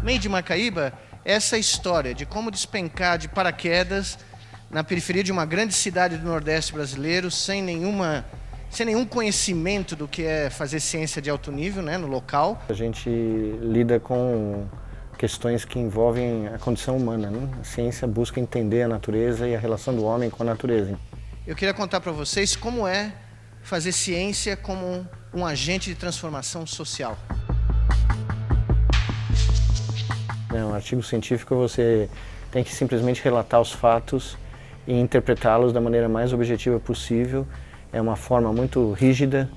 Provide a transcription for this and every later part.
Made in Macaíba é essa história de como despencar de paraquedas na periferia de uma grande cidade do Nordeste brasileiro, sem nenhum conhecimento do que é fazer ciência de alto nível, né, no local. A gente lida com questões que envolvem a condição humana, né? A ciência busca entender a natureza e a relação do homem com a natureza. Eu queria contar para vocês como é fazer ciência como um agente de transformação social. Um artigo científico você tem que simplesmente relatar os fatos e interpretá-los da maneira mais objetiva possível. É uma forma muito rígida,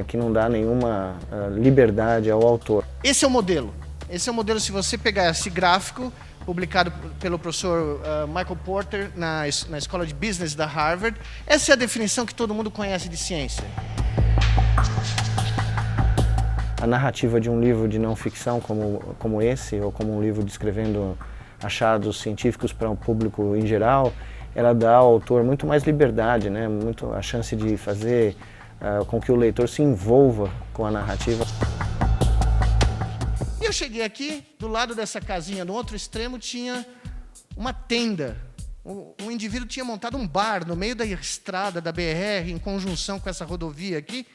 que não dá nenhuma liberdade ao autor. Esse é o modelo. Esse é o modelo, se você pegar esse gráfico, publicado pelo professor Michael Porter na Escola de Business da Harvard. Essa é a definição que todo mundo conhece de ciência. A narrativa de um livro de não ficção como esse, ou como um livro descrevendo achados científicos para o público em geral, ela dá ao autor muito mais liberdade, né? Muito a chance de fazer com que o leitor se envolva com a narrativa. E eu cheguei aqui, do lado dessa casinha, no outro extremo, tinha uma tenda. Um indivíduo tinha montado um bar no meio da estrada da BR, em conjunção com essa rodovia aqui.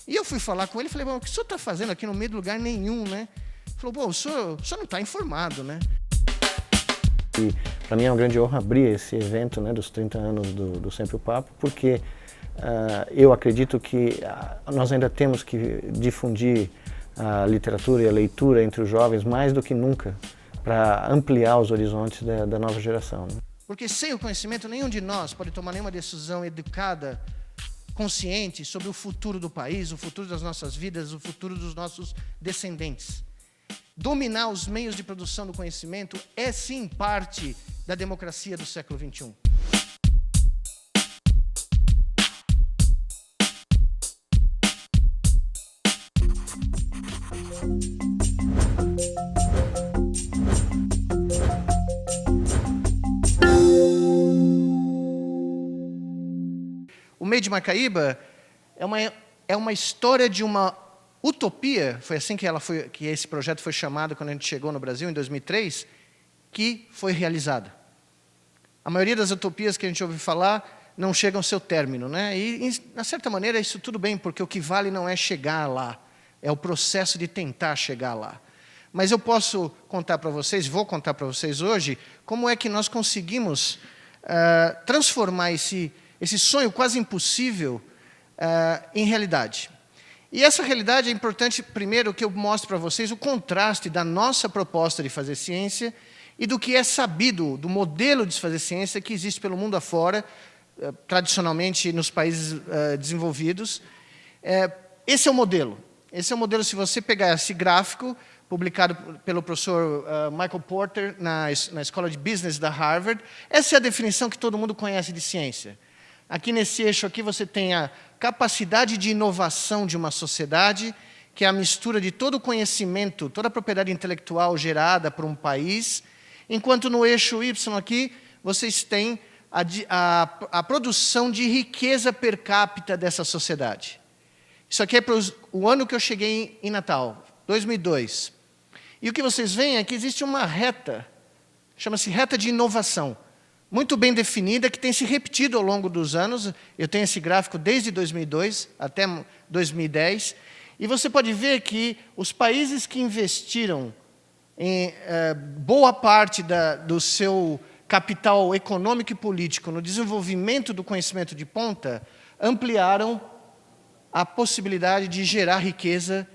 E eu fui falar com ele e falei, bom, o que o senhor está fazendo aqui no meio de lugar nenhum, né? Ele falou, bom, o senhor não está informado, né? E para mim é uma grande honra abrir esse evento, né, dos 30 anos do Sempre o Papo, porque eu acredito que nós ainda temos que difundir a literatura e a leitura entre os jovens mais do que nunca, para ampliar os horizontes da nova geração, né? Porque sem o conhecimento, nenhum de nós pode tomar nenhuma decisão educada, consciente sobre o futuro do país, o futuro das nossas vidas, o futuro dos nossos descendentes. Dominar os meios de produção do conhecimento é, sim, parte da democracia do século XXI. O Made in Macaíba é uma história de uma utopia, foi assim que esse projeto foi chamado quando a gente chegou no Brasil, em 2003, que foi realizada. A maioria das utopias que a gente ouve falar não chegam ao seu término, né? E, de certa maneira, isso tudo bem, porque o que vale não é chegar lá, é o processo de tentar chegar lá. Mas eu posso contar para vocês, vou contar para vocês hoje, como é que nós conseguimos transformar esse sonho quase impossível em realidade. E essa realidade é importante, primeiro, que eu mostre para vocês o contraste da nossa proposta de fazer ciência e do que é sabido, do modelo de fazer ciência que existe pelo mundo afora, tradicionalmente nos países desenvolvidos. Esse é o modelo. Esse é o modelo, se você pegar esse gráfico, publicado pelo professor Michael Porter na Escola de Business da Harvard. Essa é a definição que todo mundo conhece de ciência. Aqui nesse eixo aqui você tem a capacidade de inovação de uma sociedade, que é a mistura de todo o conhecimento, toda a propriedade intelectual gerada por um país, enquanto no eixo Y aqui vocês têm a produção de riqueza per capita dessa sociedade. Isso aqui é para o ano que eu cheguei em Natal, 2002. E o que vocês veem é que existe uma reta, chama-se reta de inovação, muito bem definida, que tem se repetido ao longo dos anos. Eu tenho esse gráfico desde 2002 até 2010, e você pode ver que os países que investiram em boa parte do seu capital econômico e político no desenvolvimento do conhecimento de ponta, ampliaram a possibilidade de gerar riqueza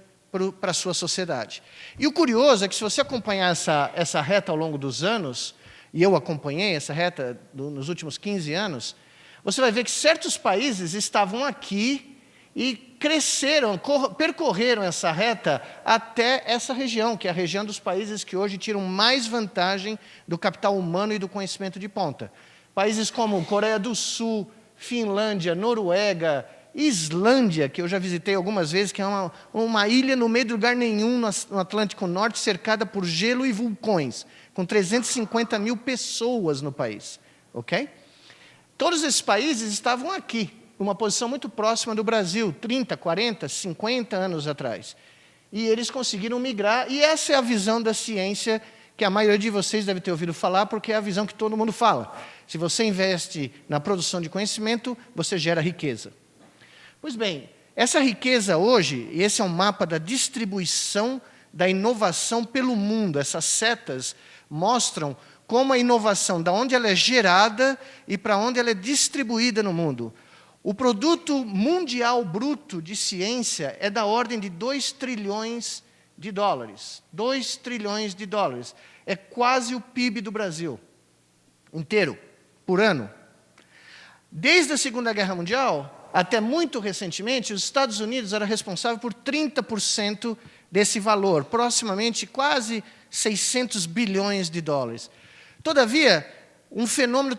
para a sua sociedade. E o curioso é que, se você acompanhar essa reta ao longo dos anos, e eu acompanhei essa reta nos últimos 15 anos, você vai ver que certos países estavam aqui e cresceram, percorreram essa reta até essa região, que é a região dos países que hoje tiram mais vantagem do capital humano e do conhecimento de ponta. Países como Coreia do Sul, Finlândia, Noruega, Islândia, que eu já visitei algumas vezes, que é uma ilha no meio de lugar nenhum, no Atlântico Norte, cercada por gelo e vulcões, com 350 mil pessoas no país. Ok? Todos esses países estavam aqui, numa posição muito próxima do Brasil, 30, 40, 50 anos atrás. E eles conseguiram migrar, e essa é a visão da ciência que a maioria de vocês deve ter ouvido falar, porque é a visão que todo mundo fala. Se você investe na produção de conhecimento, você gera riqueza. Pois bem, essa riqueza hoje, e esse é um mapa da distribuição da inovação pelo mundo, essas setas mostram como a inovação, da onde ela é gerada e para onde ela é distribuída no mundo. O produto mundial bruto de ciência é da ordem de 2 trilhões de dólares. 2 trilhões de dólares. É quase o PIB do Brasil inteiro, por ano. Desde a Segunda Guerra Mundial, até muito recentemente, os Estados Unidos eram responsáveis por 30% desse valor, proximamente quase 600 bilhões de dólares. Todavia, um fenômeno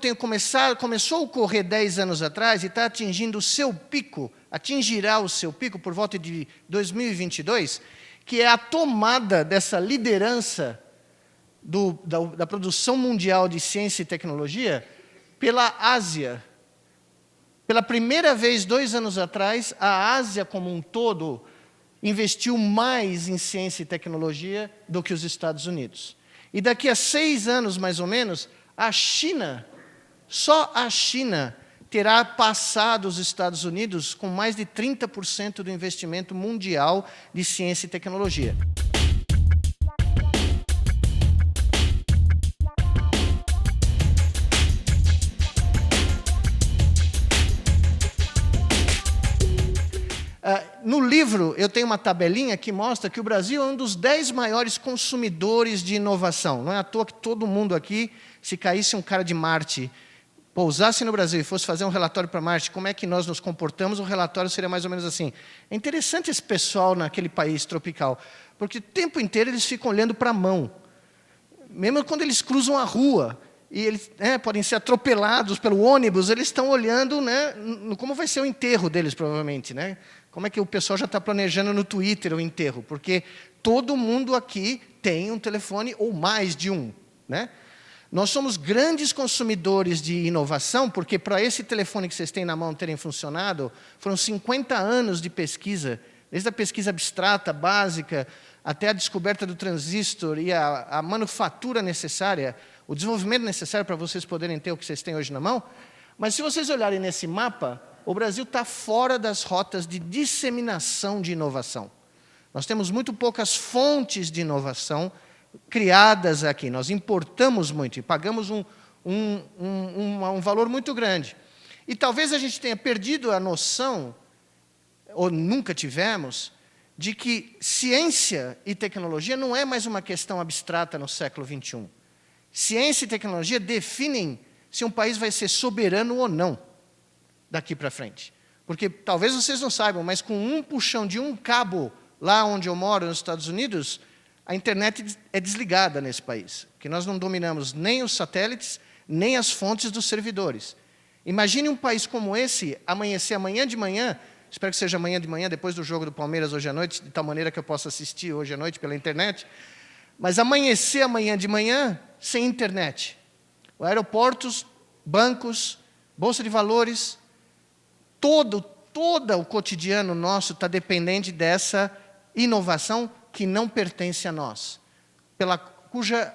começou a ocorrer 10 anos atrás e está atingindo o seu pico, atingirá o seu pico por volta de 2022, que é a tomada dessa liderança da produção mundial de ciência e tecnologia pela Ásia. Pela primeira vez, 2 anos atrás, a Ásia como um todo investiu mais em ciência e tecnologia do que os Estados Unidos. E daqui a 6 anos, mais ou menos, a China, só a China, terá passado os Estados Unidos com mais de 30% do investimento mundial de ciência e tecnologia. No livro, eu tenho uma tabelinha que mostra que o Brasil é um dos 10 maiores consumidores de inovação. Não é à toa que todo mundo aqui, se caísse um cara de Marte, pousasse no Brasil e fosse fazer um relatório para Marte, como é que nós nos comportamos, o relatório seria mais ou menos assim. É interessante esse pessoal naquele país tropical, porque o tempo inteiro eles ficam olhando para a mão. Mesmo quando eles cruzam a rua, e eles podem ser atropelados pelo ônibus, eles estão olhando, né, como vai ser o enterro deles, provavelmente. Né? Como é que o pessoal já está planejando no Twitter o enterro? Porque todo mundo aqui tem um telefone ou mais de um. Né? Nós somos grandes consumidores de inovação, porque para esse telefone que vocês têm na mão terem funcionado, foram 50 anos de pesquisa, desde a pesquisa abstrata, básica, até a descoberta do transistor e a manufatura necessária, o desenvolvimento necessário para vocês poderem ter o que vocês têm hoje na mão. Mas se vocês olharem nesse mapa, o Brasil está fora das rotas de disseminação de inovação. Nós temos muito poucas fontes de inovação criadas aqui. Nós importamos muito e pagamos um valor muito grande. E talvez a gente tenha perdido a noção, ou nunca tivemos, de que ciência e tecnologia não é mais uma questão abstrata no século XXI. Ciência e tecnologia definem se um país vai ser soberano ou não daqui para frente. Porque talvez vocês não saibam, mas com um puxão de um cabo lá onde eu moro, nos Estados Unidos, a internet é desligada nesse país. Porque nós não dominamos nem os satélites, nem as fontes dos servidores. Imagine um país como esse amanhecer amanhã de manhã, espero que seja amanhã de manhã, depois do jogo do Palmeiras hoje à noite, de tal maneira que eu possa assistir hoje à noite pela internet, mas amanhecer amanhã de manhã sem internet. Aeroportos, bancos, bolsa de valores, todo o cotidiano nosso está dependente dessa inovação que não pertence a nós, cuja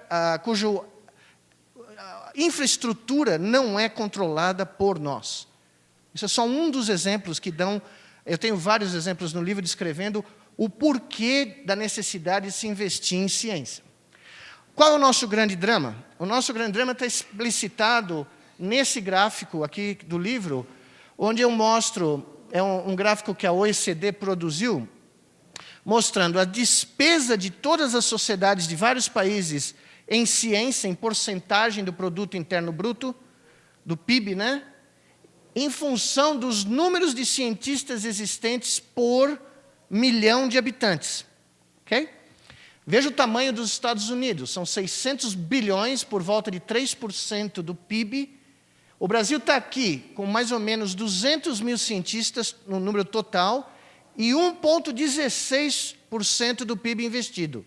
infraestrutura não é controlada por nós. Isso é só um dos exemplos que dão. Eu tenho vários exemplos no livro descrevendo o porquê da necessidade de se investir em ciência. Qual é o nosso grande drama? O nosso grande drama está explicitado nesse gráfico aqui do livro, onde eu mostro, é um gráfico que a OECD produziu, mostrando a despesa de todas as sociedades de vários países em ciência, em porcentagem do produto interno bruto, do PIB, né? Em função dos números de cientistas existentes por milhão de habitantes. Okay? Veja o tamanho dos Estados Unidos, são 600 bilhões, por volta de 3% do PIB. O Brasil está aqui com mais ou menos 200 mil cientistas no número total e 1,16% do PIB investido.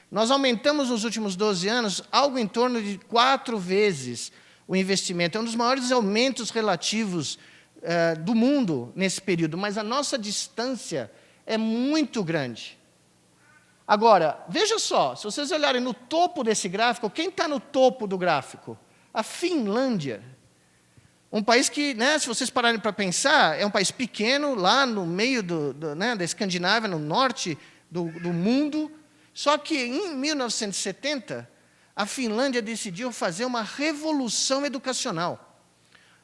Nós aumentamos nos últimos 12 anos algo em torno de 4 vezes o investimento. É um dos maiores aumentos relativos do mundo nesse período, mas a nossa distância é muito grande. Agora, veja só, se vocês olharem no topo desse gráfico, quem está no topo do gráfico? A Finlândia. Um país que, né, se vocês pararem para pensar, é um país pequeno, lá no meio da Escandinávia, no norte do mundo. Só que, em 1970, a Finlândia decidiu fazer uma revolução educacional.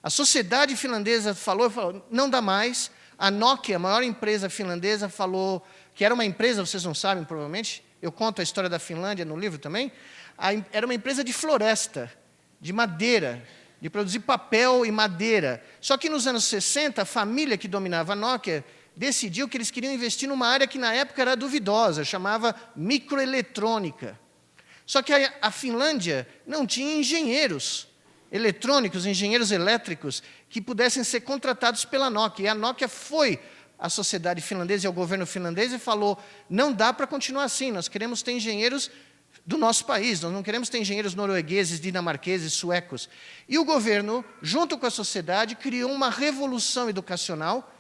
A sociedade finlandesa falou, não dá mais. A Nokia, a maior empresa finlandesa, falou que era uma empresa, vocês não sabem provavelmente, eu conto a história da Finlândia no livro também, era uma empresa de floresta, de madeira, de produzir papel e madeira. Só que nos anos 60, a família que dominava a Nokia decidiu que eles queriam investir numa área que na época era duvidosa, chamava microeletrônica. Só que a Finlândia não tinha engenheiros eletrônicos, engenheiros elétricos, que pudessem ser contratados pela Nokia. E a Nokia foi à sociedade finlandesa e ao governo finlandês e falou, não dá para continuar assim, nós queremos ter engenheiros do nosso país, nós não queremos ter engenheiros noruegueses, dinamarqueses, suecos. E o governo, junto com a sociedade, criou uma revolução educacional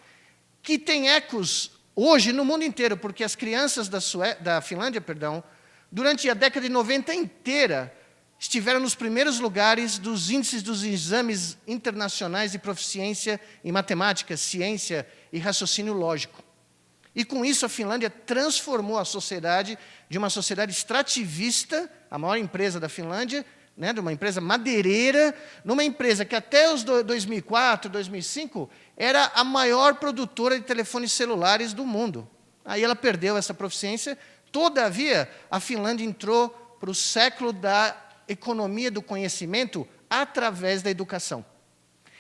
que tem ecos hoje no mundo inteiro, porque as crianças da Finlândia, durante a década de 90 inteira, estiveram nos primeiros lugares dos índices dos exames internacionais de proficiência em matemática, ciência e raciocínio lógico. E, com isso, a Finlândia transformou a sociedade de uma sociedade extrativista, a maior empresa da Finlândia, né, de uma empresa madeireira, numa empresa que até os 2004, 2005, era a maior produtora de telefones celulares do mundo. Aí ela perdeu essa proficiência. Todavia, a Finlândia entrou para o século da economia do conhecimento através da educação.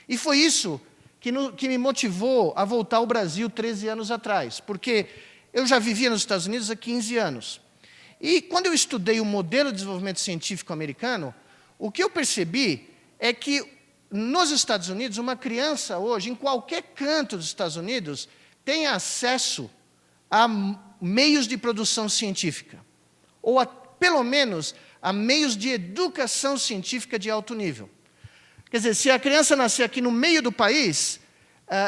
E foi isso que me motivou a voltar ao Brasil 13 anos atrás, porque eu já vivia nos Estados Unidos há 15 anos. E quando eu estudei o modelo de desenvolvimento científico americano, o que eu percebi é que nos Estados Unidos, uma criança hoje, em qualquer canto dos Estados Unidos, tem acesso a meios de produção científica, ou pelo menos a meios de educação científica de alto nível. Quer dizer, se a criança nascer aqui no meio do país,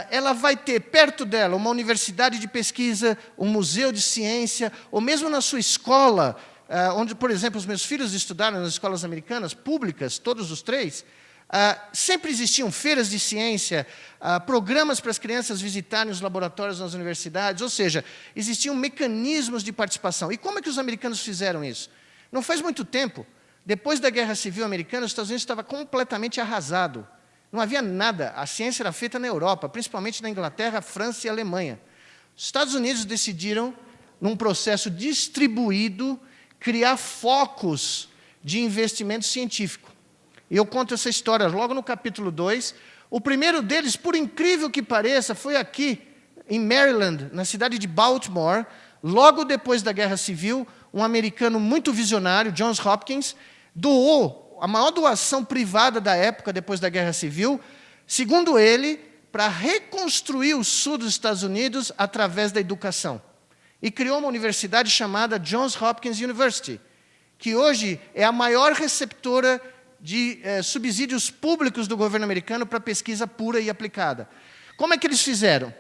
ela vai ter perto dela uma universidade de pesquisa, um museu de ciência, ou mesmo na sua escola, onde, por exemplo, os meus filhos estudaram nas escolas americanas, públicas, todos os três, sempre existiam feiras de ciência, programas para as crianças visitarem os laboratórios nas universidades, ou seja, existiam mecanismos de participação. E como é que os americanos fizeram isso? Não faz muito tempo, depois da Guerra Civil Americana, os Estados Unidos estava completamente arrasado. Não havia nada. A ciência era feita na Europa, principalmente na Inglaterra, França e Alemanha. Os Estados Unidos decidiram, num processo distribuído, criar focos de investimento científico. E eu conto essa história logo no capítulo 2. O primeiro deles, por incrível que pareça, foi aqui, em Maryland, na cidade de Baltimore, logo depois da Guerra Civil, um americano muito visionário, Johns Hopkins, doou a maior doação privada da época, depois da Guerra Civil, segundo ele, para reconstruir o sul dos Estados Unidos através da educação. E criou uma universidade chamada Johns Hopkins University, que hoje é a maior receptora de subsídios públicos do governo americano para pesquisa pura e aplicada. Como é que eles fizeram?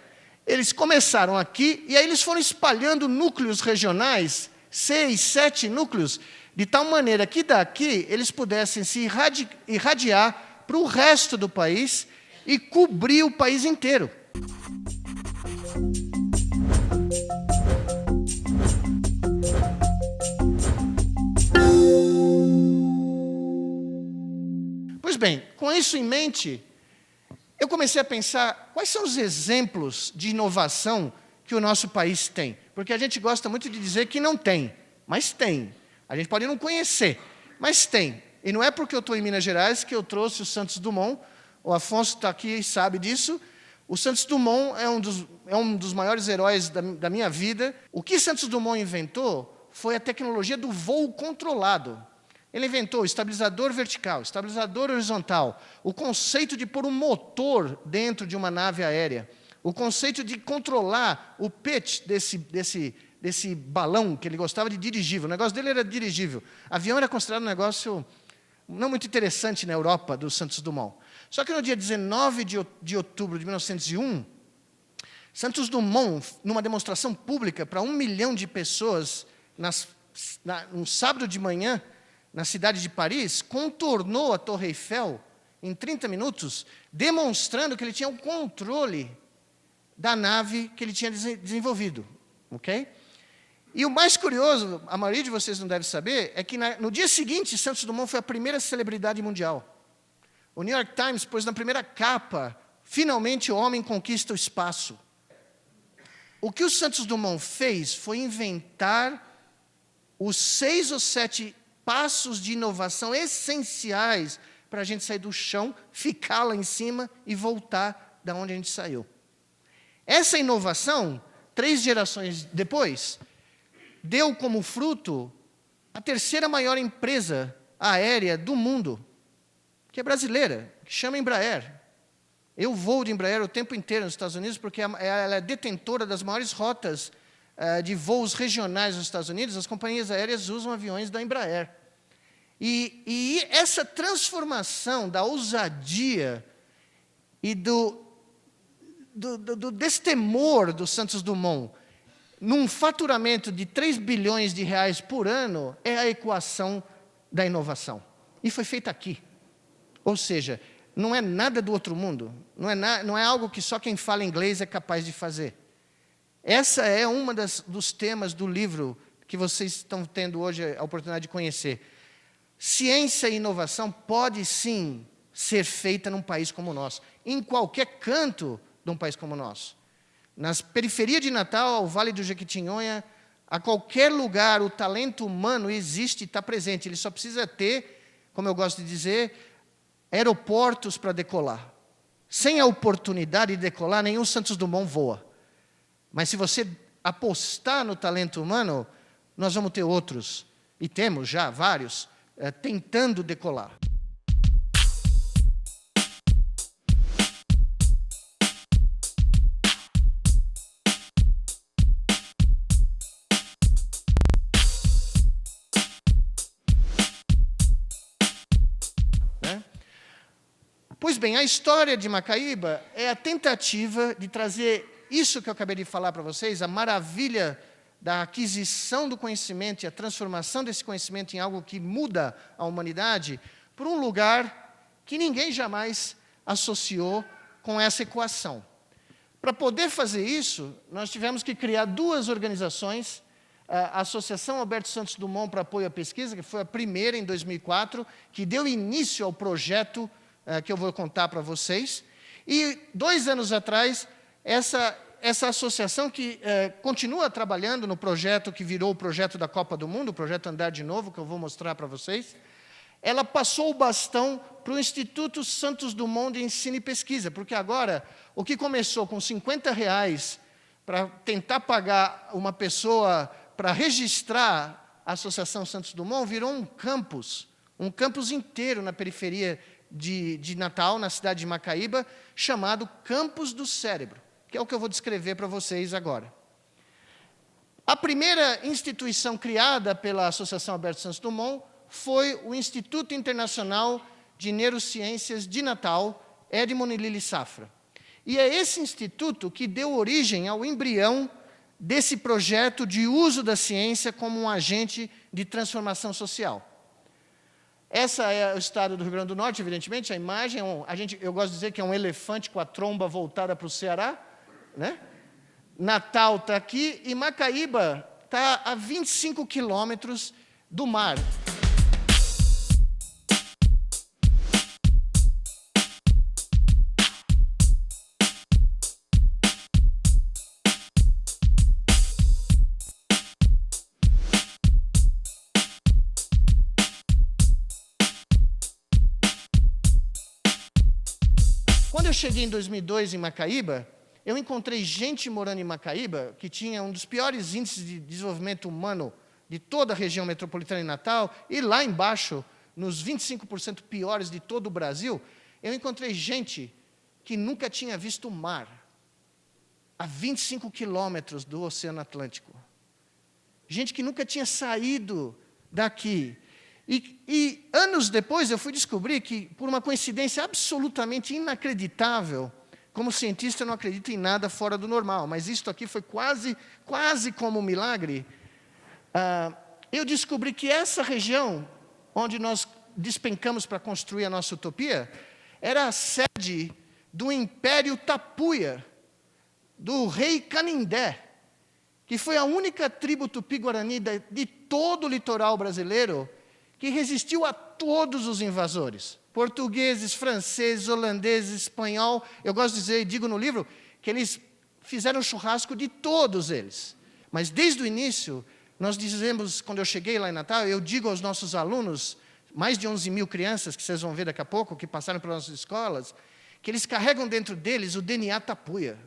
Eles começaram aqui, e aí eles foram espalhando núcleos regionais, 6, 7 núcleos, de tal maneira que daqui eles pudessem se irradiar para o resto do país e cobrir o país inteiro. Pois bem, com isso em mente, eu comecei a pensar quais são os exemplos de inovação que o nosso país tem. Porque a gente gosta muito de dizer que não tem, mas tem. A gente pode não conhecer, mas tem. E não é porque eu estou em Minas Gerais que eu trouxe o Santos Dumont. O Afonso está aqui e sabe disso. O Santos Dumont é um dos maiores heróis da minha vida. O que Santos Dumont inventou foi a tecnologia do voo controlado. Ele inventou o estabilizador vertical, estabilizador horizontal, o conceito de pôr um motor dentro de uma nave aérea, o conceito de controlar o pitch desse balão que ele gostava de dirigível. O negócio dele era dirigível. Avião era considerado um negócio não muito interessante na Europa, do Santos Dumont. Só que no dia 19 de outubro de 1901, Santos Dumont, numa demonstração pública para 1 milhão de pessoas um sábado de manhã, na cidade de Paris, contornou a Torre Eiffel em 30 minutos, demonstrando que ele tinha um controle da nave que ele tinha desenvolvido. Okay? E o mais curioso, a maioria de vocês não deve saber, é que no dia seguinte, Santos Dumont foi a primeira celebridade mundial. O New York Times pôs na primeira capa, finalmente o homem conquista o espaço. O que o Santos Dumont fez foi inventar os 6 ou 7 passos de inovação essenciais para a gente sair do chão, ficar lá em cima e voltar da onde a gente saiu. Essa inovação, 3 gerações depois, deu como fruto a 3ª maior empresa aérea do mundo, que é brasileira, que chama Embraer. Eu voo de Embraer o tempo inteiro nos Estados Unidos, porque ela é detentora das maiores rotas de voos regionais nos Estados Unidos. As companhias aéreas usam aviões da Embraer. E essa transformação da ousadia e do destemor do Santos Dumont num faturamento de 3 bilhões de reais por ano é a equação da inovação. E foi feita aqui. Ou seja, não é nada do outro mundo, não é algo que só quem fala inglês é capaz de fazer. Essa é uma dos temas do livro que vocês estão tendo hoje a oportunidade de conhecer. Ciência e inovação pode sim ser feita num país como o nosso, em qualquer canto de um país como o nosso. Nas periferias de Natal, ao Vale do Jequitinhonha, a qualquer lugar o talento humano existe e está presente. Ele só precisa ter, como eu gosto de dizer, aeroportos para decolar. Sem a oportunidade de decolar, nenhum Santos Dumont voa. Mas se você apostar no talento humano, nós vamos ter outros, e temos já vários, tentando decolar. Pois bem, a história de Macaíba é a tentativa de trazer isso que eu acabei de falar para vocês, a maravilha da aquisição do conhecimento e a transformação desse conhecimento em algo que muda a humanidade, para um lugar que ninguém jamais associou com essa equação. Para poder fazer isso, nós tivemos que criar 2 organizações, a Associação Alberto Santos Dumont para Apoio à Pesquisa, que foi a primeira em 2004, que deu início ao projeto que eu vou contar para vocês. E 2 anos atrás, essa associação que continua trabalhando no projeto que virou o projeto da Copa do Mundo, o projeto Andar de Novo, que eu vou mostrar para vocês, ela passou o bastão para o Instituto Santos Dumont de Ensino e Pesquisa, porque agora, o que começou com R$50 para tentar pagar uma pessoa para registrar a Associação Santos Dumont, virou um campus inteiro na periferia de Natal, na cidade de Macaíba, chamado Campus do Cérebro, que é o que eu vou descrever para vocês agora. A primeira instituição criada pela Associação Alberto Santos Dumont foi o Instituto Internacional de Neurociências de Natal, Edmond e Lili Safra. E é esse instituto que deu origem ao embrião desse projeto de uso da ciência como um agente de transformação social. Essa é o estado do Rio Grande do Norte, evidentemente, a imagem, eu gosto de dizer que é um elefante com a tromba voltada para o Ceará, né? Natal está aqui e Macaíba está a 25 quilômetros do mar. Quando eu cheguei em 2002 em Macaíba, eu encontrei gente morando em Macaíba que tinha um dos piores índices de desenvolvimento humano de toda a região metropolitana de Natal, e lá embaixo, nos 25% piores de todo o Brasil, eu encontrei gente que nunca tinha visto o mar, a 25 quilômetros do Oceano Atlântico. Gente que nunca tinha saído daqui. E anos depois eu fui descobrir que, por uma coincidência absolutamente inacreditável, como cientista eu não acredito em nada fora do normal, mas isto aqui foi quase como um milagre, eu descobri que essa região, onde nós despencamos para construir a nossa utopia, era a sede do Império Tapuia, do rei Canindé, que foi a única tribo tupi-guarani de todo o litoral brasileiro que resistiu a todos os invasores. Portugueses, franceses, holandeses, espanhol. Eu gosto de dizer, e digo no livro, que eles fizeram churrasco de todos eles. Mas desde o início, nós dizemos, quando eu cheguei lá em Natal, eu digo aos nossos alunos, mais de 11 mil crianças, que vocês vão ver daqui a pouco, que passaram pelas nossas escolas, que eles carregam dentro deles o DNA tapuia.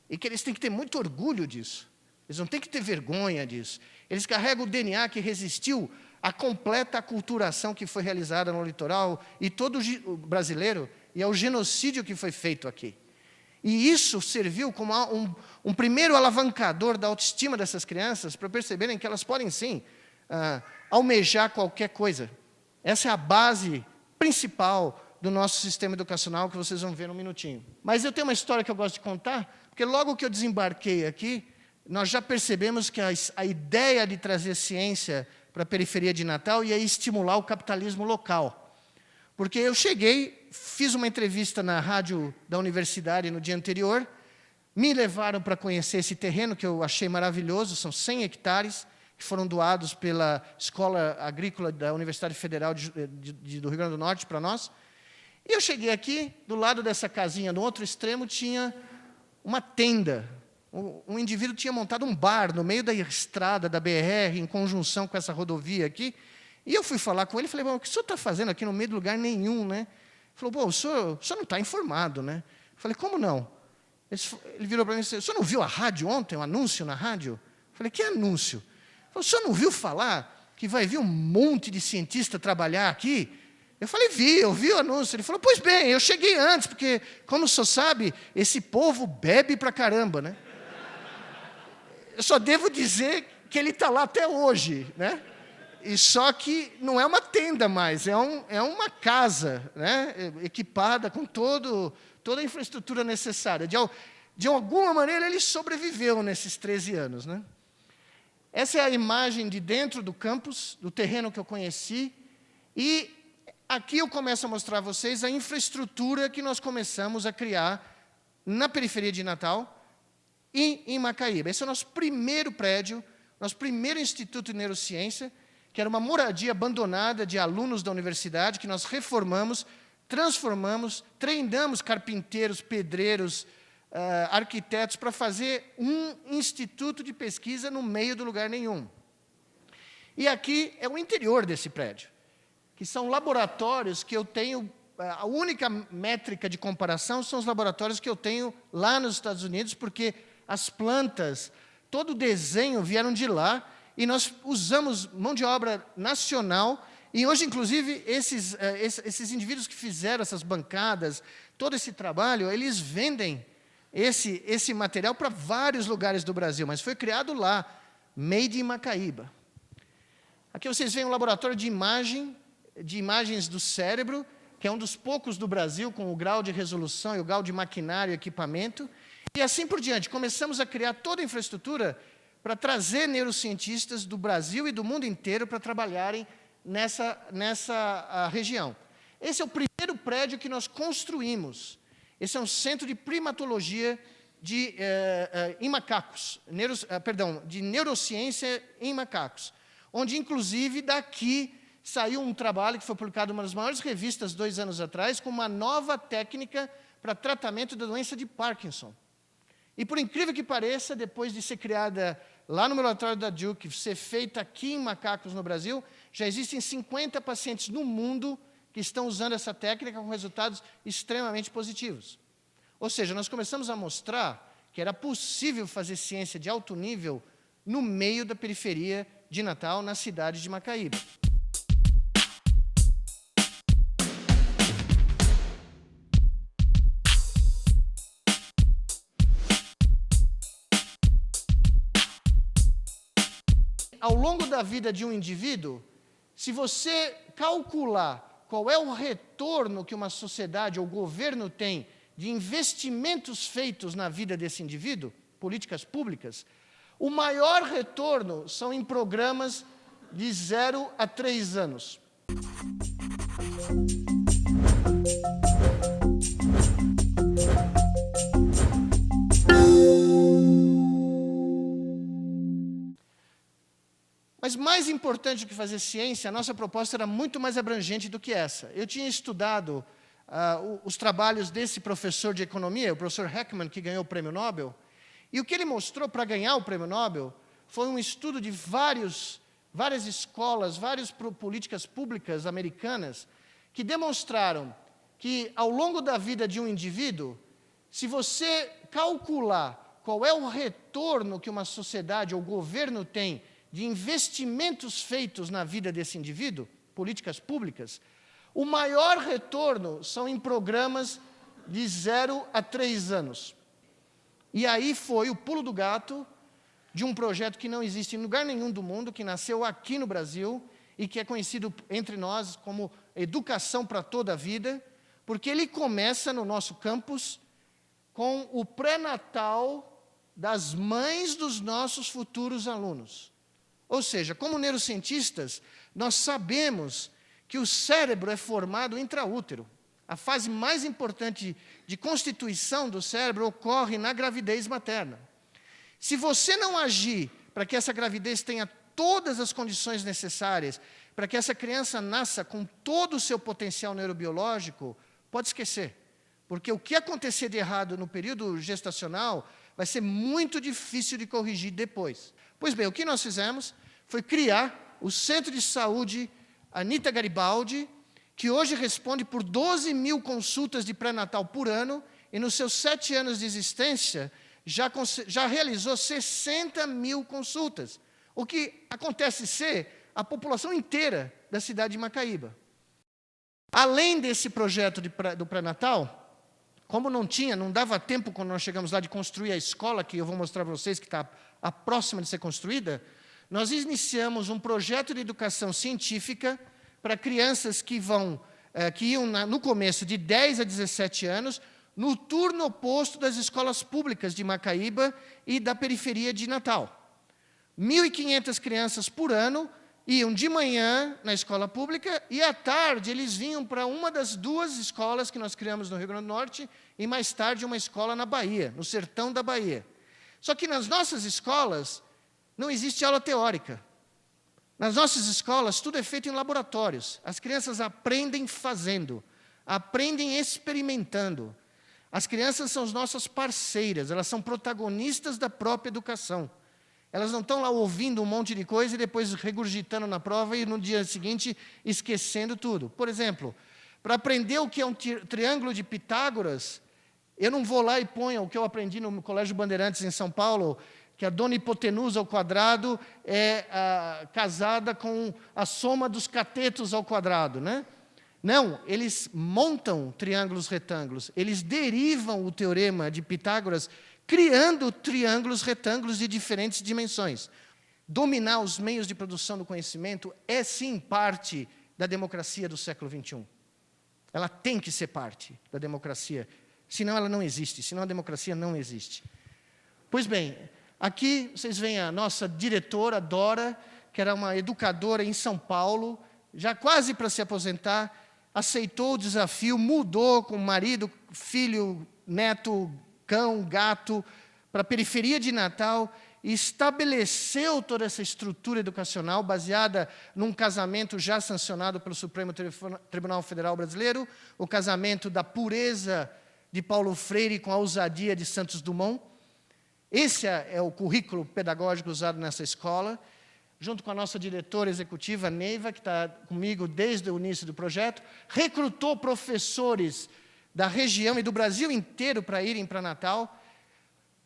E que eles têm que ter muito orgulho disso. Eles não têm que ter vergonha disso. Eles carregam o DNA que resistiu à completa aculturação que foi realizada no litoral e todo o brasileiro e ao genocídio que foi feito aqui. E isso serviu como um primeiro alavancador da autoestima dessas crianças para perceberem que elas podem, sim, almejar qualquer coisa. Essa é a base principal do nosso sistema educacional, que vocês vão ver num minutinho. Mas eu tenho uma história que eu gosto de contar, porque logo que eu desembarquei aqui, nós já percebemos que a ideia de trazer ciência para a periferia de Natal ia estimular o capitalismo local. Porque eu cheguei, fiz uma entrevista na rádio da universidade no dia anterior, me levaram para conhecer esse terreno, que eu achei maravilhoso, são 100 hectares, que foram doados pela Escola Agrícola da Universidade Federal do Rio Grande do Norte para nós. E eu cheguei aqui, do lado dessa casinha, no outro extremo, tinha uma tenda. Um indivíduo tinha montado um bar no meio da estrada da BR, em conjunção com essa rodovia aqui. E eu fui falar com ele e falei, bom, o que o senhor está fazendo aqui no meio de lugar nenhum, né? Ele falou, bom, o senhor não está informado, né? Eu falei, como não? Ele virou para mim e disse, o senhor não viu a rádio ontem, um anúncio na rádio? Eu falei, que anúncio? Ele falou, o senhor não viu falar que vai vir um monte de cientista trabalhar aqui? Eu falei, eu vi o anúncio. Ele falou, pois bem, eu cheguei antes, porque, como o senhor sabe, esse povo bebe pra caramba, né? Eu só devo dizer que ele está lá até hoje, né? E só que não é uma tenda mais, é uma casa, né? Equipada com toda a infraestrutura necessária. De alguma maneira, ele sobreviveu nesses 13 anos, né? Essa é a imagem de dentro do campus, do terreno que eu conheci, e aqui eu começo a mostrar a vocês a infraestrutura que nós começamos a criar na periferia de Natal e em Macaíba. Esse é o nosso primeiro prédio, nosso primeiro Instituto de Neurociência, que era uma moradia abandonada de alunos da universidade, que nós reformamos, transformamos, treinamos carpinteiros, pedreiros, arquitetos, para fazer um instituto de pesquisa no meio do lugar nenhum. E aqui é o interior desse prédio, que são laboratórios que eu tenho, a única métrica de comparação são os laboratórios que eu tenho lá nos Estados Unidos, porque as plantas, todo o desenho vieram de lá, e nós usamos mão de obra nacional, e hoje, inclusive, esses indivíduos que fizeram essas bancadas, todo esse trabalho, eles vendem esse material para vários lugares do Brasil, mas foi criado lá, made in Macaíba. Aqui vocês veem um laboratório de imagens do cérebro, que é um dos poucos do Brasil, com o grau de resolução e o grau de maquinário e equipamento, e assim por diante. Começamos a criar toda a infraestrutura para trazer neurocientistas do Brasil e do mundo inteiro para trabalharem nessa região. Esse é o primeiro prédio que nós construímos. Esse é um centro de primatologia em macacos, de neurociência em macacos, onde, inclusive, daqui saiu um trabalho que foi publicado em uma das maiores revistas 2 anos atrás, com uma nova técnica para tratamento da doença de Parkinson. E, por incrível que pareça, depois de ser criada lá no laboratório da Duke, ser feita aqui em macacos no Brasil, já existem 50 pacientes no mundo que estão usando essa técnica com resultados extremamente positivos. Ou seja, nós começamos a mostrar que era possível fazer ciência de alto nível no meio da periferia de Natal, na cidade de Macaíba. Ao longo da vida de um indivíduo, se você calcular qual é o retorno que uma sociedade ou governo tem de investimentos feitos na vida desse indivíduo, políticas públicas, O maior retorno são em programas de 0 a 3 anos. Mas mais importante do que fazer ciência, a nossa proposta era muito mais abrangente do que essa. Eu tinha estudado os trabalhos desse professor de economia, o professor Heckman, que ganhou o prêmio Nobel, e o que ele mostrou para ganhar o prêmio Nobel foi um estudo de várias escolas, várias políticas públicas americanas, que demonstraram que, ao longo da vida de um indivíduo, se você calcular qual é o retorno que uma sociedade ou governo tem de investimentos feitos na vida desse indivíduo, políticas públicas, o maior retorno são em programas de 0 a 3 anos. E aí foi o pulo do gato de um projeto que não existe em lugar nenhum do mundo, que nasceu aqui no Brasil e que é conhecido entre nós como Educação para Toda a Vida, porque ele começa no nosso campus com o pré-natal das mães dos nossos futuros alunos. Ou seja, como neurocientistas, nós sabemos que o cérebro é formado intraútero. A fase mais importante de constituição do cérebro ocorre na gravidez materna. Se você não agir para que essa gravidez tenha todas as condições necessárias, para que essa criança nasça com todo o seu potencial neurobiológico, pode esquecer. Porque o que acontecer de errado no período gestacional vai ser muito difícil de corrigir depois. Pois bem, o que nós fizemos foi criar o Centro de Saúde Anita Garibaldi, que hoje responde por 12 mil consultas de pré-natal por ano, e nos seus 7 anos de existência, já realizou 60 mil consultas, o que acontece ser a população inteira da cidade de Macaíba. Além desse projeto do pré-natal, como não dava tempo quando nós chegamos lá de construir a escola, que eu vou mostrar para vocês, que está próxima de ser construída, nós iniciamos um projeto de educação científica para crianças que iam no começo de 10 a 17 anos, no turno oposto das escolas públicas de Macaíba e da periferia de Natal. 1.500 crianças por ano iam de manhã na escola pública e, à tarde, eles vinham para uma das 2 escolas que nós criamos no Rio Grande do Norte e, mais tarde, uma escola na Bahia, no sertão da Bahia. Só que nas nossas escolas não existe aula teórica. Nas nossas escolas, tudo é feito em laboratórios. As crianças aprendem fazendo, aprendem experimentando. As crianças são as nossas parceiras, elas são protagonistas da própria educação. Elas não estão lá ouvindo um monte de coisa e depois regurgitando na prova e no dia seguinte esquecendo tudo. Por exemplo, para aprender o que é um triângulo de Pitágoras, eu não vou lá e ponho o que eu aprendi no Colégio Bandeirantes em São Paulo, que a dona hipotenusa ao quadrado é casada com a soma dos catetos ao quadrado, né? Não, eles montam triângulos retângulos, eles derivam o teorema de Pitágoras, criando triângulos retângulos de diferentes dimensões. Dominar os meios de produção do conhecimento é, sim, parte da democracia do século XXI. Ela tem que ser parte da democracia, senão ela não existe, senão a democracia não existe. Pois bem, aqui vocês veem a nossa diretora, Dora, que era uma educadora em São Paulo, já quase para se aposentar, aceitou o desafio, mudou com marido, filho, neto, cão, gato, para a periferia de Natal e estabeleceu toda essa estrutura educacional baseada num casamento já sancionado pelo Supremo Tribunal Federal Brasileiro, o casamento da pureza de Paulo Freire com a ousadia de Santos Dumont. Esse é o currículo pedagógico usado nessa escola, junto com a nossa diretora executiva, Neiva, que está comigo desde o início do projeto, recrutou professores da região e do Brasil inteiro para irem para Natal.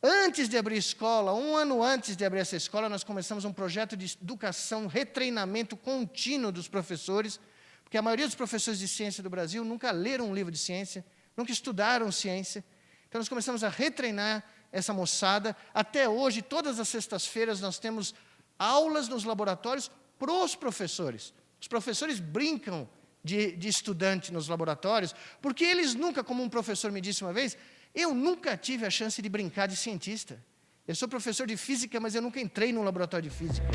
Antes de abrir a escola, 1 ano antes de abrir essa escola, nós começamos um projeto de educação, retreinamento contínuo dos professores, porque a maioria dos professores de ciência do Brasil nunca leram um livro de ciência, nunca estudaram ciência. Então, nós começamos a retreinar essa moçada. Até hoje, todas as sextas-feiras, nós temos aulas nos laboratórios para os professores. Os professores brincam de estudante nos laboratórios, porque eles nunca, como um professor me disse uma vez, eu nunca tive a chance de brincar de cientista. Eu sou professor de física, mas eu nunca entrei num laboratório de física.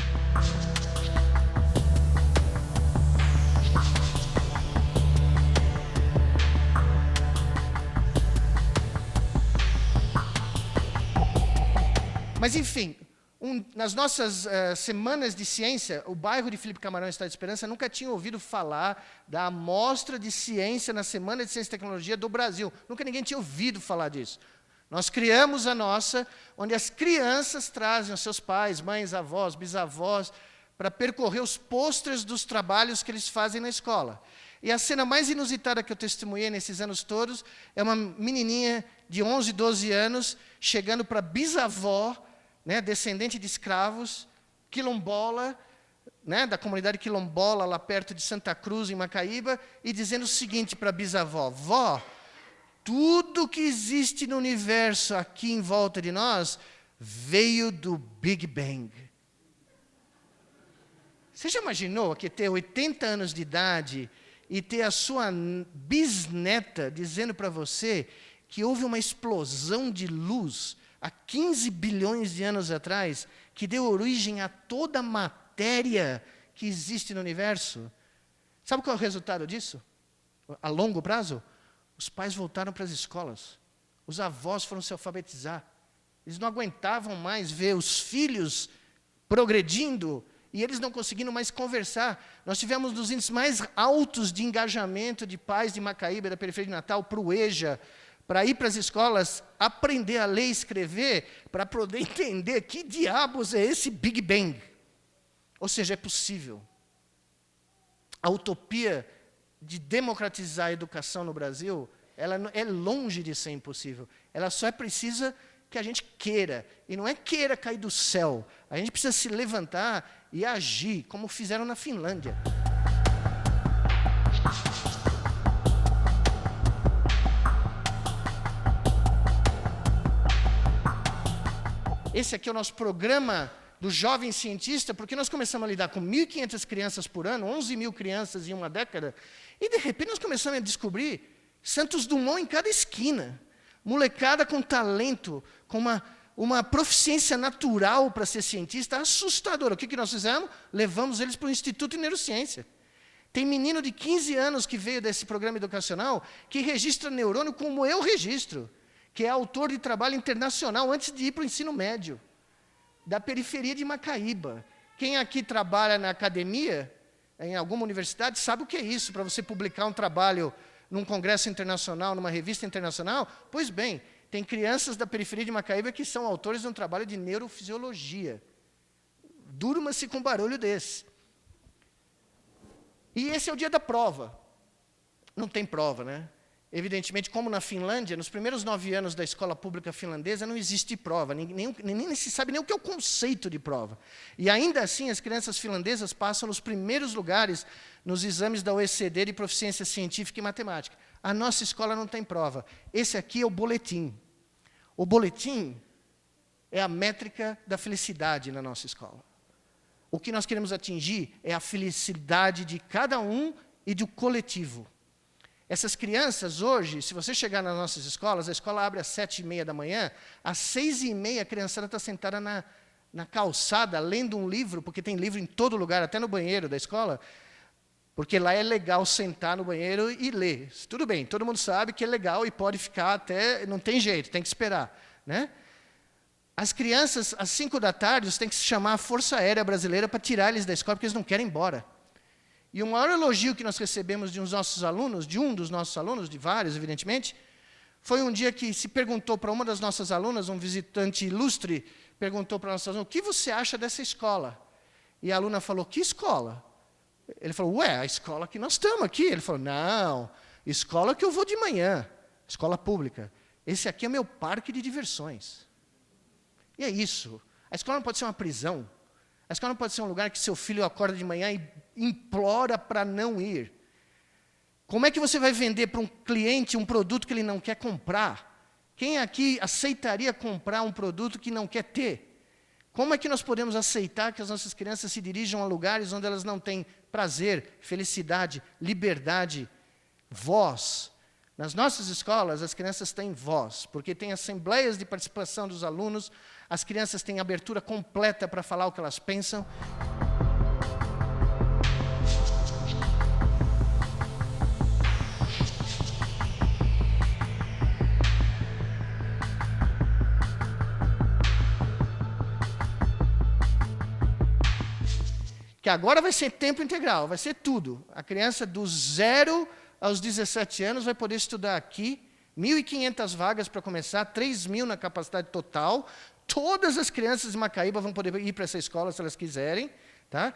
Mas, enfim, nas nossas semanas de ciência, o bairro de Felipe Camarão, Estado de Esperança, nunca tinha ouvido falar da amostra de ciência na Semana de Ciência e Tecnologia do Brasil. Nunca ninguém tinha ouvido falar disso. Nós criamos a nossa, onde as crianças trazem os seus pais, mães, avós, bisavós, para percorrer os pôsteres dos trabalhos que eles fazem na escola. E a cena mais inusitada que eu testemunhei nesses anos todos é uma menininha de 11, 12 anos, chegando para a bisavó, né, descendente de escravos, quilombola, né, da comunidade quilombola, lá perto de Santa Cruz, em Macaíba, e dizendo o seguinte para a bisavó: vó, tudo que existe no universo aqui em volta de nós veio do Big Bang. Você já imaginou que ter 80 anos de idade e ter a sua bisneta dizendo para você que houve uma explosão de luz há 15 bilhões de anos atrás, que deu origem a toda a matéria que existe no universo? Sabe qual é o resultado disso? A longo prazo? Os pais voltaram para as escolas. Os avós foram se alfabetizar. Eles não aguentavam mais ver os filhos progredindo e eles não conseguindo mais conversar. Nós tivemos um dos índices mais altos de engajamento de pais de Macaíba, da periferia de Natal, para o EJA, para ir para as escolas, aprender a ler e escrever, para poder entender que diabos é esse Big Bang. Ou seja, é possível. A utopia de democratizar a educação no Brasil, ela é longe de ser impossível. Ela só é precisa que a gente queira. E não é queira cair do céu. A gente precisa se levantar e agir, como fizeram na Finlândia. Esse aqui é o nosso programa do Jovem Cientista, porque nós começamos a lidar com 1.500 crianças por ano, 11 mil crianças em uma década, e de repente nós começamos a descobrir Santos Dumont em cada esquina. Molecada com talento, com uma proficiência natural para ser cientista, assustadora. O que nós fizemos? Levamos eles para o Instituto de Neurociência. Tem menino de 15 anos que veio desse programa educacional, que registra neurônio como eu registro, que é autor de trabalho internacional antes de ir para o ensino médio, da periferia de Macaíba. Quem aqui trabalha na academia, em alguma universidade, sabe o que é isso, para você publicar um trabalho num congresso internacional, numa revista internacional? Pois bem, tem crianças da periferia de Macaíba que são autores de um trabalho de neurofisiologia. Durma-se com um barulho desse. E esse é o dia da prova. Não tem prova, né? Evidentemente, como na Finlândia, nos primeiros 9 anos da escola pública finlandesa não existe prova, nem se sabe nem o que é o conceito de prova. E ainda assim, as crianças finlandesas passam nos primeiros lugares nos exames da OECD de proficiência científica e matemática. A nossa escola não tem prova. Esse aqui é o boletim. O boletim é a métrica da felicidade na nossa escola. O que nós queremos atingir é a felicidade de cada um e do coletivo. Essas crianças hoje, se você chegar nas nossas escolas, a escola abre às 7h30 da manhã, às 6h30 a criançada está sentada na calçada, lendo um livro, porque tem livro em todo lugar, até no banheiro da escola, porque lá é legal sentar no banheiro e ler. Tudo bem, todo mundo sabe que é legal e pode ficar até, não tem jeito, tem que esperar, né? As crianças, às 5 da tarde, você tem que chamar a Força Aérea Brasileira para tirar eles da escola, porque eles não querem ir embora. E o maior elogio que nós recebemos de um dos nossos alunos, de vários, evidentemente, foi um dia que se perguntou para uma das nossas alunas, um visitante ilustre, perguntou para a nossa aluna: o que você acha dessa escola? E a aluna falou: que escola? Ele falou: ué, a escola que nós estamos aqui. Ele falou: não, escola que eu vou de manhã, escola pública. Esse aqui é meu parque de diversões. E é isso. A escola não pode ser uma prisão. A escola não pode ser um lugar que seu filho acorda de manhã e implora para não ir. Como é que você vai vender para um cliente um produto que ele não quer comprar? Quem aqui aceitaria comprar um produto que não quer ter? Como é que nós podemos aceitar que as nossas crianças se dirijam a lugares onde elas não têm prazer, felicidade, liberdade, voz, Nas nossas escolas, as crianças têm voz, porque tem assembleias de participação dos alunos, as crianças têm abertura completa para falar o que elas pensam. Que agora vai ser tempo integral, vai ser tudo. A criança dos 0 aos 17 anos vai poder estudar aqui, 1.500 vagas para começar, 3.000 na capacidade total. Todas as crianças de Macaíba vão poder ir para essa escola se elas quiserem. Tá?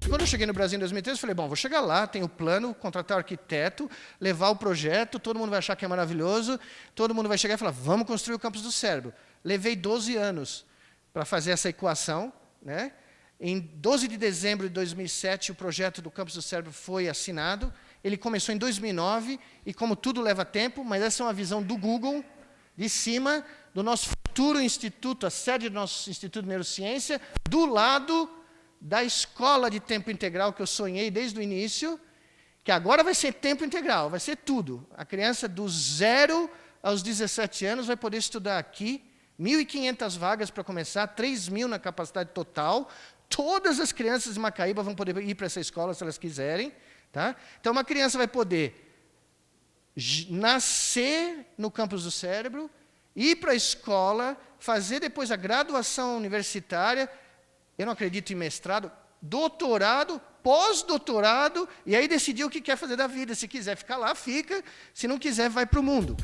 Quando eu cheguei no Brasil em 2013, eu falei, bom, vou chegar lá, tenho o plano, contratar o arquiteto, levar o projeto, todo mundo vai achar que é maravilhoso, todo mundo vai chegar e falar, vamos construir o campus do cérebro. Levei 12 anos para fazer essa equação. Né? Em 12 de dezembro de 2007, o projeto do campus do cérebro foi assinado. Ele começou em 2009, e como tudo leva tempo, mas essa é uma visão do Google, de cima, do nosso futuro instituto, a sede do nosso Instituto de Neurociência, do lado da escola de tempo integral que eu sonhei desde o início, que agora vai ser tempo integral, vai ser tudo. A criança dos 0 aos 17 anos vai poder estudar aqui, 1.500 vagas para começar, 3.000 na capacidade total. Todas as crianças de Macaíba vão poder ir para essa escola se elas quiserem. Tá? Então, uma criança vai poder nascer no campus do cérebro, ir para a escola, fazer depois a graduação universitária. Eu não acredito em mestrado, doutorado, pós-doutorado, e aí decidir o que quer fazer da vida. Se quiser ficar lá, fica. Se não quiser, vai para o mundo.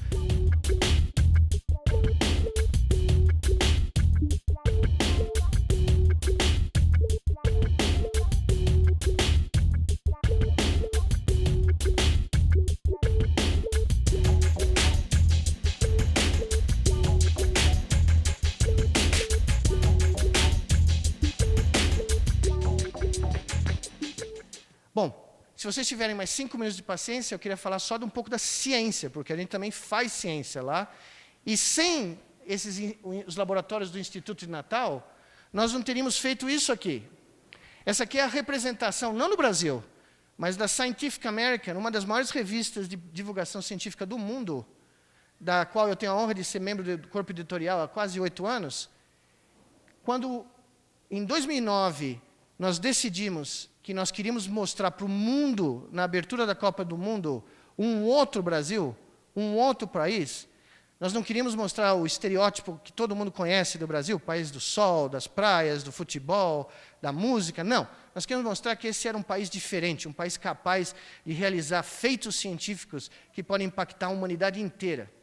Bom, se vocês tiverem mais 5 minutos de paciência, eu queria falar só de um pouco da ciência, porque a gente também faz ciência lá. E sem os laboratórios do Instituto de Natal, nós não teríamos feito isso aqui. Essa aqui é a representação, não no Brasil, mas da Scientific American, uma das maiores revistas de divulgação científica do mundo, da qual eu tenho a honra de ser membro do corpo editorial há quase 8 anos. Quando, em 2009, nós decidimos que nós queríamos mostrar para o mundo, na abertura da Copa do Mundo, um outro Brasil, um outro país. Nós não queríamos mostrar o estereótipo que todo mundo conhece do Brasil, o país do sol, das praias, do futebol, da música. Não, nós queríamos mostrar que esse era um país diferente, um país capaz de realizar feitos científicos que podem impactar a humanidade inteira.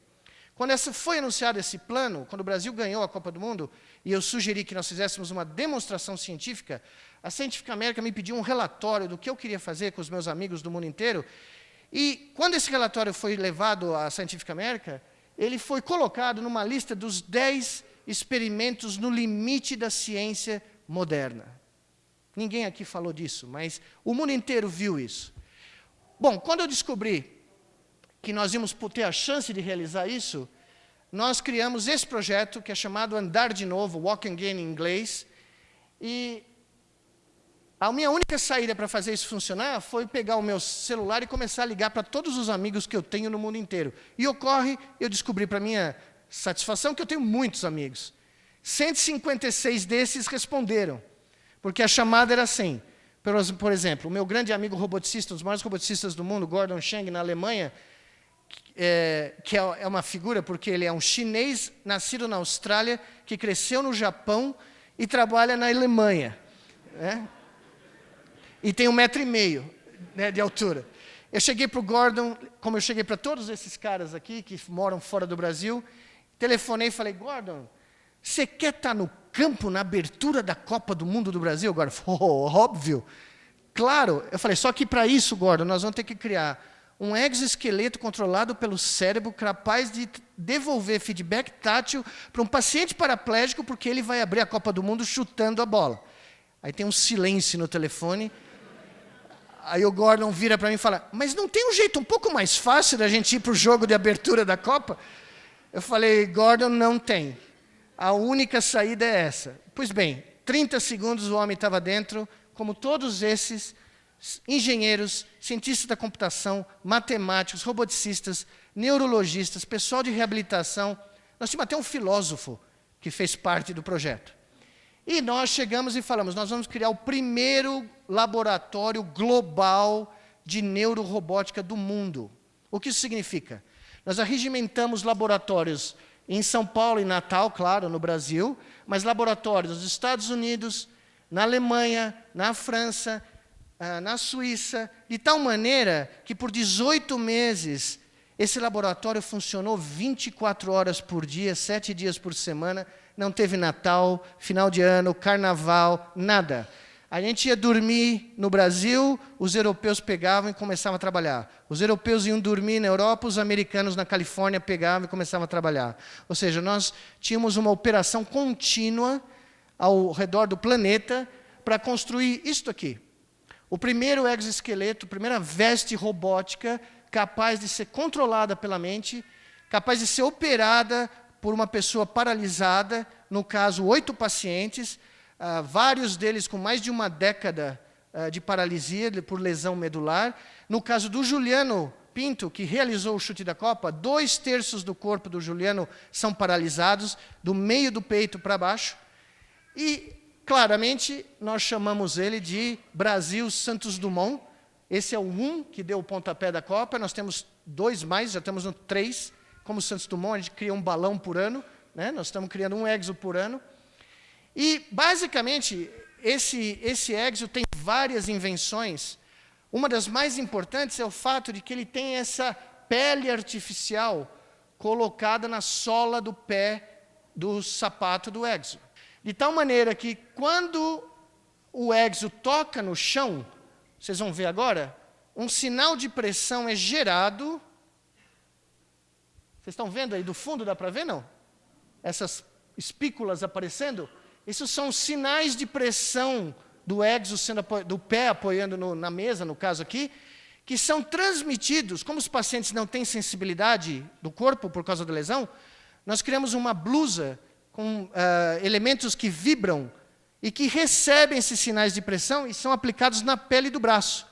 Quando foi anunciado esse plano, quando o Brasil ganhou a Copa do Mundo, e eu sugeri que nós fizéssemos uma demonstração científica, a Scientific American me pediu um relatório do que eu queria fazer com os meus amigos do mundo inteiro. E quando esse relatório foi levado à Scientific American, ele foi colocado numa lista dos 10 experimentos no limite da ciência moderna. Ninguém aqui falou disso, mas o mundo inteiro viu isso. Bom, quando eu descobri que nós íamos ter a chance de realizar isso, nós criamos esse projeto que é chamado Andar de Novo, Walk Again em inglês, e a minha única saída para fazer isso funcionar foi pegar o meu celular e começar a ligar para todos os amigos que eu tenho no mundo inteiro. E eu descobri para minha satisfação que eu tenho muitos amigos. 156 desses responderam, porque a chamada era assim. Por exemplo, o meu grande amigo roboticista, um dos maiores roboticistas do mundo, Gordon Chang, na Alemanha, que é uma figura porque ele é um chinês nascido na Austrália, que cresceu no Japão e trabalha na Alemanha. Né? E tem 1,5 m, né, de altura. Eu cheguei para o Gordon, como eu cheguei para todos esses caras aqui, que moram fora do Brasil, telefonei e falei, Gordon, você quer estar no campo na abertura da Copa do Mundo do Brasil? O Gordon falou, óbvio. Claro. Eu falei, só que para isso, Gordon, nós vamos ter que criar um exoesqueleto controlado pelo cérebro, capaz de devolver feedback tátil para um paciente paraplégico, porque ele vai abrir a Copa do Mundo chutando a bola. Aí tem um silêncio no telefone. Aí o Gordon vira para mim e fala, mas não tem um jeito um pouco mais fácil da gente ir para o jogo de abertura da Copa? Eu falei, Gordon, não tem. A única saída é essa. Pois bem, 30 segundos o homem estava dentro, como todos esses engenheiros, cientistas da computação, matemáticos, roboticistas, neurologistas, pessoal de reabilitação. Nós tínhamos até um filósofo que fez parte do projeto. E nós chegamos e falamos, nós vamos criar o primeiro laboratório global de neurorobótica do mundo. O que isso significa? Nós arregimentamos laboratórios em São Paulo e Natal, claro, no Brasil, mas laboratórios nos Estados Unidos, na Alemanha, na França, na Suíça, de tal maneira que por 18 meses esse laboratório funcionou 24 horas por dia, 7 dias por semana, não teve Natal, final de ano, carnaval, nada. A gente ia dormir no Brasil, os europeus pegavam e começavam a trabalhar. Os europeus iam dormir na Europa, os americanos na Califórnia pegavam e começavam a trabalhar. Ou seja, nós tínhamos uma operação contínua ao redor do planeta para construir isto aqui. O primeiro exoesqueleto, a primeira veste robótica capaz de ser controlada pela mente, capaz de ser operada por uma pessoa paralisada, no caso, 8 pacientes, vários deles com mais de uma década de paralisia por lesão medular. No caso do Juliano Pinto, que realizou o chute da Copa, 2/3 do corpo do Juliano são paralisados, do meio do peito para baixo. E, claramente, nós chamamos ele de Brasil Santos Dumont. Esse é o 1 que deu o pontapé da Copa. Nós temos 2 mais, já estamos no 3. Como Santos Dumont, a gente cria um balão por ano, né? Nós estamos criando um exo por ano. E, basicamente, esse exo tem várias invenções. Uma das mais importantes é o fato de que ele tem essa pele artificial colocada na sola do pé do sapato do exo. De tal maneira que, quando o exo toca no chão, vocês vão ver agora, um sinal de pressão é gerado. Vocês estão vendo aí do fundo, dá para ver, não? Essas espículas aparecendo? Esses são sinais de pressão do exo, do pé apoiando na mesa, no caso aqui, que são transmitidos, como os pacientes não têm sensibilidade do corpo por causa da lesão, nós criamos uma blusa com elementos que vibram e que recebem esses sinais de pressão e são aplicados na pele do braço.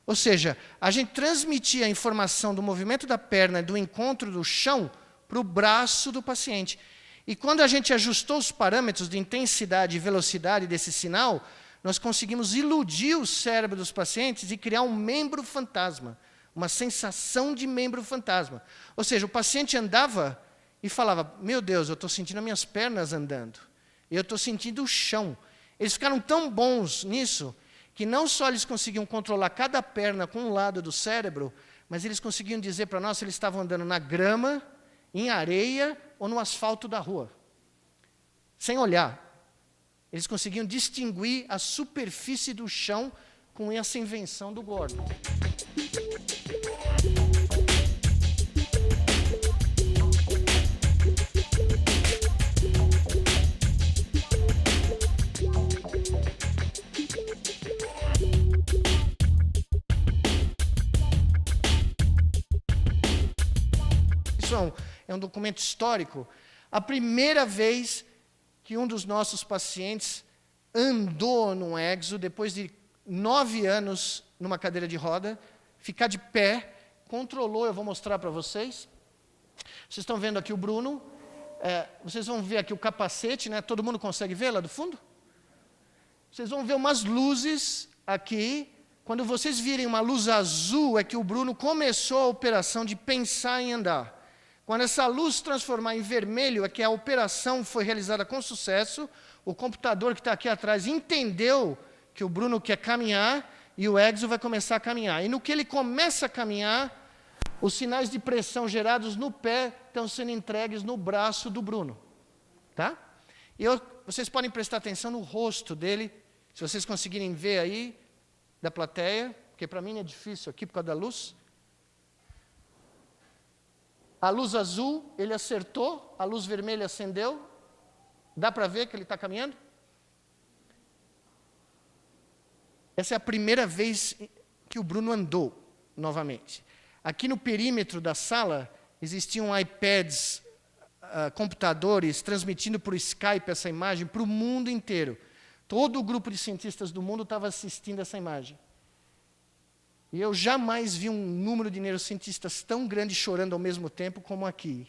Ou seja, a gente transmitia a informação do movimento da perna, do encontro do chão, para o braço do paciente. E quando a gente ajustou os parâmetros de intensidade e velocidade desse sinal, nós conseguimos iludir o cérebro dos pacientes e criar um membro fantasma, uma sensação de membro fantasma. Ou seja, o paciente andava e falava, meu Deus, eu estou sentindo as minhas pernas andando, eu estou sentindo o chão. Eles ficaram tão bons nisso, que não só eles conseguiam controlar cada perna com um lado do cérebro, mas eles conseguiam dizer para nós se eles estavam andando na grama, em areia ou no asfalto da rua. Sem olhar. Eles conseguiam distinguir a superfície do chão com essa invenção do Gordon. Isso é um documento histórico. A primeira vez que um dos nossos pacientes andou num exo, depois de 9 anos numa cadeira de roda, ficar de pé, controlou, eu vou mostrar para vocês. Vocês estão vendo aqui o Bruno, vocês vão ver aqui o capacete, né? Todo mundo consegue ver lá do fundo? Vocês vão ver umas luzes aqui. Quando vocês virem uma luz azul, é que o Bruno começou a operação de pensar em andar. Quando essa luz se transformar em vermelho, é que a operação foi realizada com sucesso, o computador que está aqui atrás entendeu que o Bruno quer caminhar e o exo vai começar a caminhar. E no que ele começa a caminhar, os sinais de pressão gerados no pé estão sendo entregues no braço do Bruno. Tá? E vocês podem prestar atenção no rosto dele, se vocês conseguirem ver aí, da plateia, porque para mim é difícil aqui por causa da luz. A luz azul, ele acertou, a luz vermelha acendeu. Dá para ver que ele está caminhando? Essa é a primeira vez que o Bruno andou novamente. Aqui no perímetro da sala, existiam iPads, computadores, transmitindo por Skype essa imagem para o mundo inteiro. Todo o grupo de cientistas do mundo estava assistindo essa imagem. E eu jamais vi um número de neurocientistas tão grande chorando ao mesmo tempo como aqui.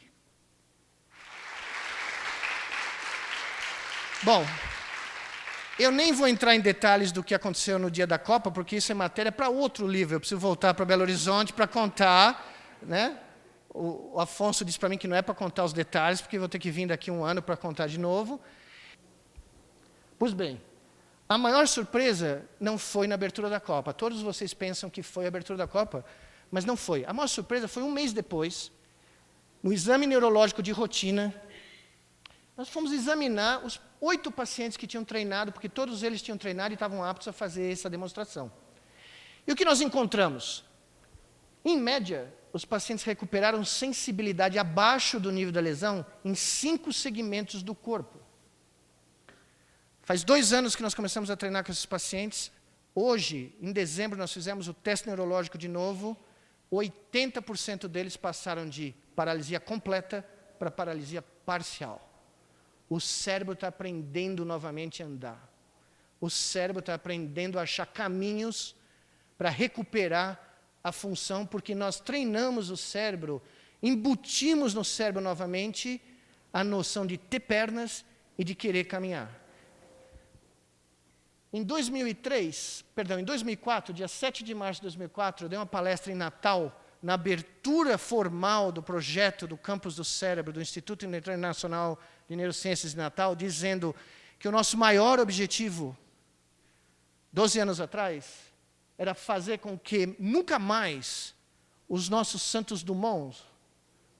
Bom, eu nem vou entrar em detalhes do que aconteceu no dia da Copa, porque isso é matéria para outro livro. Eu preciso voltar para Belo Horizonte para contar, né? O Afonso disse para mim que não é para contar os detalhes, porque eu vou ter que vir daqui um ano para contar de novo. Pois bem, a maior surpresa não foi na abertura da Copa. Todos vocês pensam que foi a abertura da Copa, mas não foi. A maior surpresa foi um mês depois, no exame neurológico de rotina. Nós fomos examinar os 8 pacientes que tinham treinado, porque todos eles tinham treinado e estavam aptos a fazer essa demonstração. E o que nós encontramos? Em média, os pacientes recuperaram sensibilidade abaixo do nível da lesão em 5 segmentos do corpo. Faz 2 anos que nós começamos a treinar com esses pacientes. Hoje, em dezembro, nós fizemos o teste neurológico de novo. 80% deles passaram de paralisia completa para paralisia parcial. O cérebro está aprendendo novamente a andar. O cérebro está aprendendo a achar caminhos para recuperar a função, porque nós treinamos o cérebro, embutimos no cérebro novamente a noção de ter pernas e de querer caminhar. Em 2004, dia 7 de março de 2004, eu dei uma palestra em Natal, na abertura formal do projeto do Campus do Cérebro, do Instituto Internacional de Neurociências de Natal, dizendo que o nosso maior objetivo, 12 anos atrás, era fazer com que nunca mais os nossos Santos Dumont,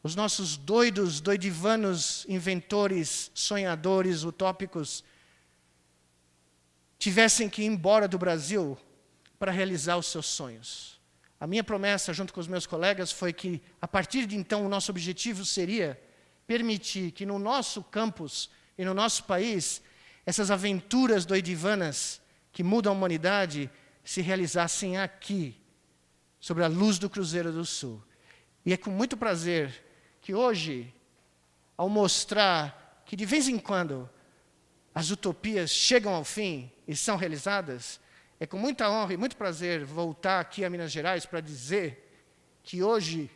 os nossos doidivanos, inventores, sonhadores, utópicos, tivessem que ir embora do Brasil para realizar os seus sonhos. A minha promessa, junto com os meus colegas, foi que, a partir de então, o nosso objetivo seria permitir que no nosso campus e no nosso país, essas aventuras doidivanas que mudam a humanidade se realizassem aqui, sobre a luz do Cruzeiro do Sul. E é com muito prazer que hoje, ao mostrar que de vez em quando as utopias chegam ao fim e são realizadas, é com muita honra e muito prazer voltar aqui a Minas Gerais para dizer que hoje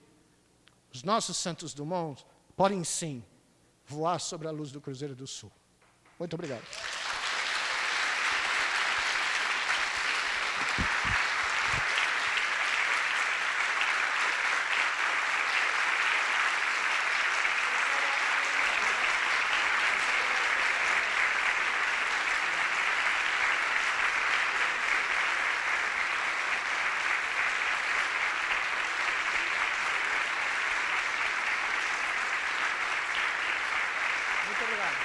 os nossos Santos Dumont podem sim voar sobre a luz do Cruzeiro do Sul. Muito obrigado. Muito obrigado.